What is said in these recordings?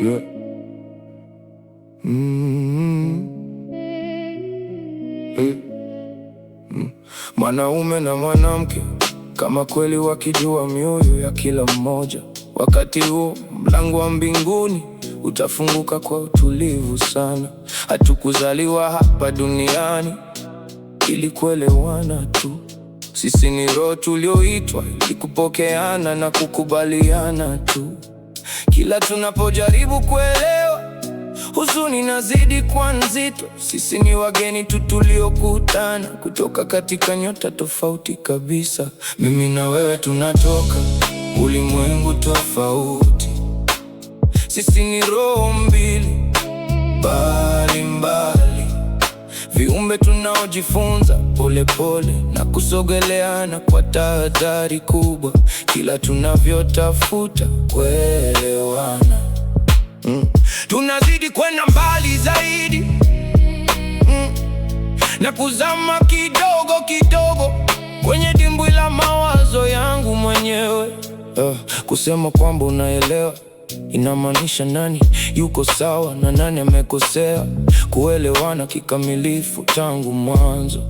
Yeah. Mwanaume na mwanamke kama kweli wakijua mioyo ya kila mmoja, wakati huo mlango wa mbinguni utafunguka kwa utulivu sana. Hatukuzaliwa hapa duniani ili kuelewana tu, sisi ni roho tulioitwa ili kupokeana na kukubaliana tu. Kila tunapojaribu kuelewa, huzuni inazidi kuwa nzito. Sisi ni wageni tu tuliokutana kutoka katika nyota tofauti kabisa. Mimi na wewe tunatoka ulimwengu tofauti. Sisi ni roho mbili mbalimbali, viumbe tunaojifunza polepole na kusogeleana kwa tahadhari kubwa, kila tunavyotafuta kuelewana. Tunazidi kwenda mbali zaidi, na kuzama kidogo kidogo kwenye dimbwi la mawazo yangu mwenyewe. Kusema kwamba unaelewa inamaanisha nani yuko sawa na nani amekosea. Kuelewana kikamilifu tangu mwanzo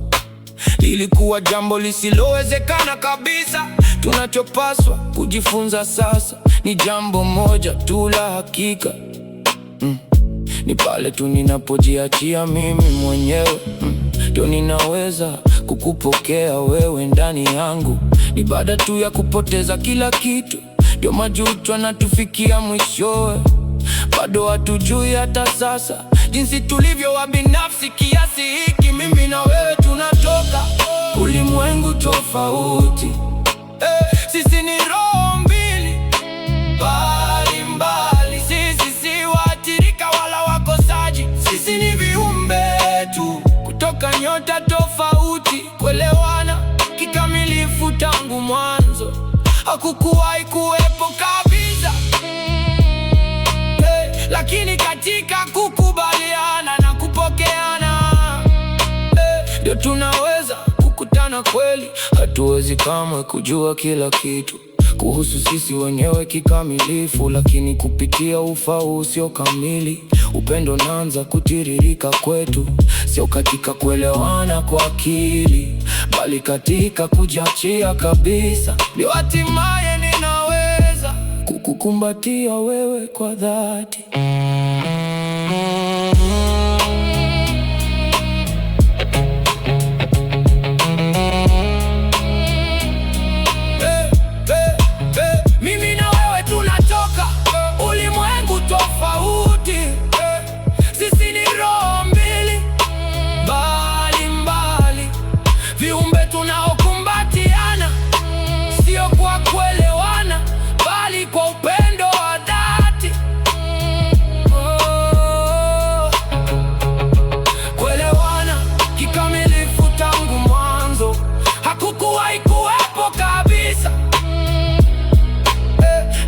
lilikuwa jambo lisilowezekana kabisa. Tunachopaswa kujifunza sasa ni jambo moja tu la hakika, ni pale tu ninapojiachia mimi mwenyewe, ndio ninaweza kukupokea wewe ndani yangu. Ni baada tu ya kupoteza kila kitu, ndio majuto yanatufikia mwishowe. Bado hatujui hata sasa jinsi tulivyo wa binafsi kiasi hiki. Mimi na wewe tunatoka ulimwengu tofauti. Sisi ni roho mbili mbalimbali. Sisi si waathirika wala wakosaji. Sisi ni viumbe tu kutoka nyota tofauti. Kuelewana kikamilifu tangu mwanzo hakukuwahi kuwepo kabisa. Lakini katika kukubaliana na kupokeana, ndio tunaweza kukutana kweli. Hatuwezi kamwe kujua kila kitu kuhusu sisi wenyewe kikamilifu, lakini kupitia ufahamu usio kamili, upendo unaanza kutiririka kwetu. Sio katika kuelewana kwa akili, bali katika kujiachia kabisa, ndio hatimaye ninaweza kukukumbatia wewe kwa dhati. Mimi na wewe tunatoka ulimwengu tofauti. Sisi ni roho mbili mbalimbali, viumbe tunaokumbatiana, sio kwa kuelewana, bali kwa upendo wa dhati. Kuelewana kikamilifu tangu mwanzo hakukuwahi kuwepo kabisa.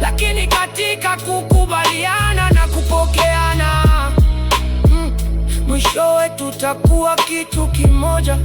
Lakini katika kukubaliana na kupokeana, mwishowe tutakuwa kitu kimoja.